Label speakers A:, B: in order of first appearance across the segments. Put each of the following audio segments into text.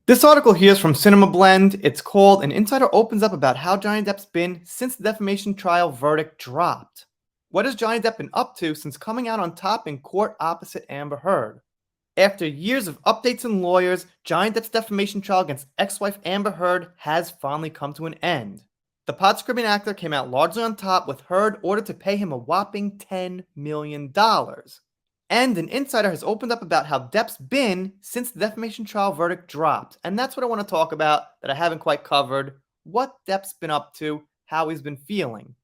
A: This article here is from Cinema Blend. It's called An Insider Opens Up About How Johnny Depp's Been Since the Defamation Trial Verdict Dropped. What has Johnny Depp been up to since coming out on top in court opposite Amber Heard? After years of updates and lawyers, Johnny Depp's defamation trial against ex-wife Amber Heard has finally come to an end. The pot-scribbing actor came out largely on top, with Heard ordered to pay him a whopping $10 million. And an insider has opened up about how Depp's been since the defamation trial verdict dropped. And that's what I want to talk about that I haven't quite covered. What Depp's been up to, how he's been feeling.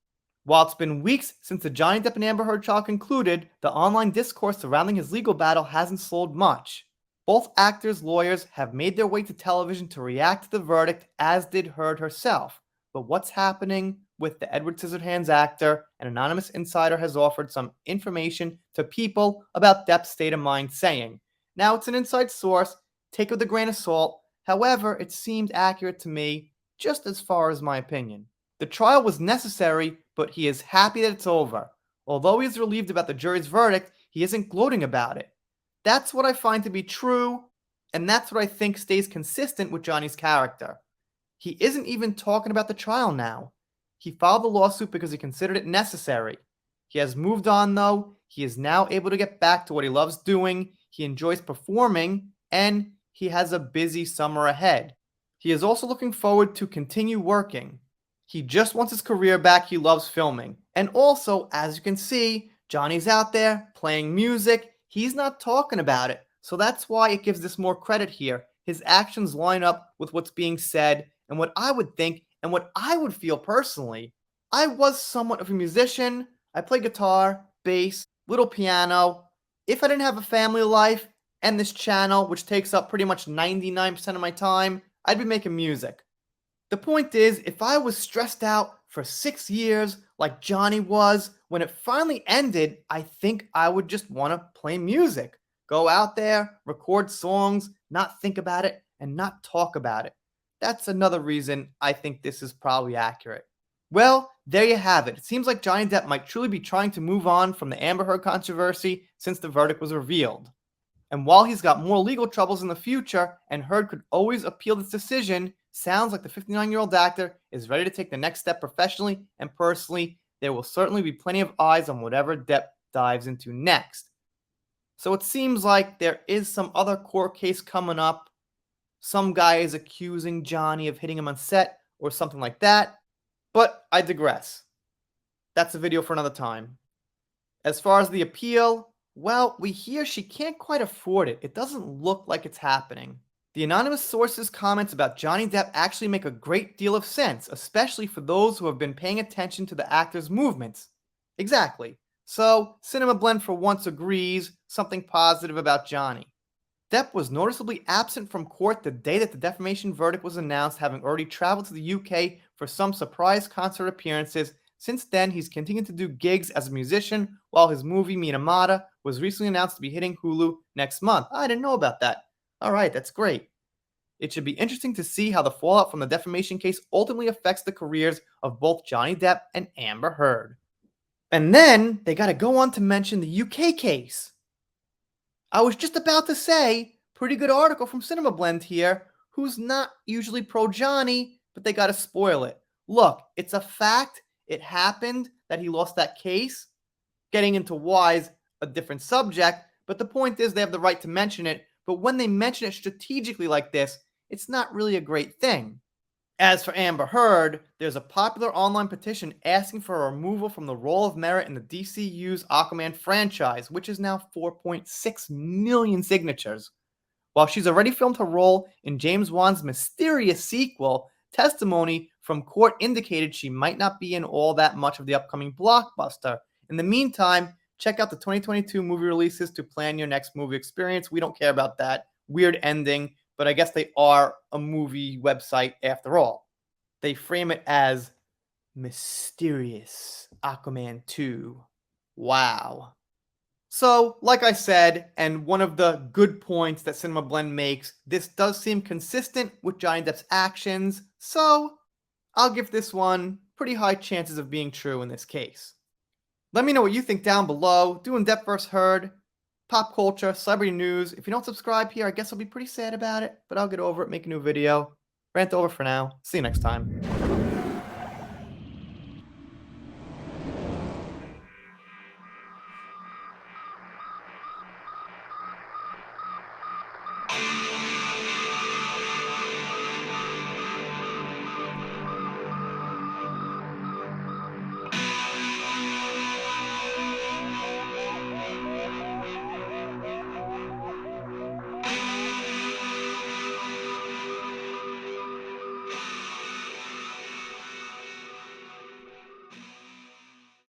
A: While it's been weeks since the Johnny Depp and Amber Heard trial concluded, the online discourse surrounding his legal battle hasn't slowed much. Both actors' lawyers have made their way to television to react to the verdict, as did Heard herself. But what's happening with the Edward Scissorhands actor? An anonymous insider has offered some information to people about Depp's state of mind, saying, now it's an inside source, take it with a grain of salt, however, it seemed accurate to me, just as far as my opinion. The trial was necessary, but he is happy that it's over. Although he is relieved about the jury's verdict, he isn't gloating about it. That's what I find to be true, and that's what I think stays consistent with Johnny's character. He isn't even talking about the trial now. He filed the lawsuit because he considered it necessary. He has moved on, though. He is now able to get back to what he loves doing. He enjoys performing, and he has a busy summer ahead. He is also looking forward to continue working. He just wants his career back. He loves filming. And also, as you can see, Johnny's out there playing music. He's not talking about it. So that's why it gives this more credit here. His actions line up with what's being said and what I would think and what I would feel personally. I was somewhat of a musician. I play guitar, bass, little piano. If I didn't have a family life and this channel, which takes up pretty much 99% of my time, I'd be making music. The point is, if I was stressed out for 6 years like Johnny was, when it finally ended, I think I would just want to play music. Go out there, record songs, not think about it, and not talk about it. That's another reason I think this is probably accurate. Well, there you have it. It seems like Johnny Depp might truly be trying to move on from the Amber Heard controversy since the verdict was revealed. And while he's got more legal troubles in the future, and Heard could always appeal this decision, sounds like the 59-year-old actor is ready to take the next step professionally and personally. There will certainly be plenty of eyes on whatever Depp dives into next. So it seems like there is some other court case coming up. Some guy is accusing Johnny of hitting him on set or something like that. But I digress. That's a video for another time. As far as the appeal, well, we hear she can't quite afford it. It doesn't look like it's happening. The anonymous source's comments about Johnny Depp actually make a great deal of sense, especially for those who have been paying attention to the actor's movements. Exactly. So, Cinema Blend for once agrees, something positive about Johnny. Depp was noticeably absent from court the day that the defamation verdict was announced, having already traveled to the UK for some surprise concert appearances. Since then, he's continued to do gigs as a musician, while his movie Minamata was recently announced to be hitting Hulu next month. I didn't know about that. Alright, that's great. It should be interesting to see how the fallout from the defamation case ultimately affects the careers of both Johnny Depp and Amber Heard. And then, they gotta go on to mention the UK case. I was just about to say, pretty good article from Cinema Blend here, who's not usually pro-Johnny, but they gotta spoil it. Look, it's a fact, it happened that he lost that case. Getting into why's a different subject, but the point is they have the right to mention it, but when they mention it strategically like this, it's not really a great thing. As for Amber Heard, there's a popular online petition asking for a removal from the role of merit in the DCU's Aquaman franchise, which is now 4.6 million signatures. While she's already filmed her role in James Wan's mysterious sequel, testimony from court indicated she might not be in all that much of the upcoming blockbuster. In the meantime, check out the 2022 movie releases to plan your next movie experience. We don't care about that. Weird ending. But I guess they are a movie website after all. They frame it as Mysterious Aquaman 2. Wow. So, like I said, and one of the good points that Cinema Blend makes, this does seem consistent with Johnny Depp's actions, so I'll give this one pretty high chances of being true in this case. Let me know what you think down below. Doing Depp vs. Heard. pop culture, celebrity news. If you don't subscribe here, I guess I'll be pretty sad about it, but I'll get over it, make a new video. Rant over for now. See you next time.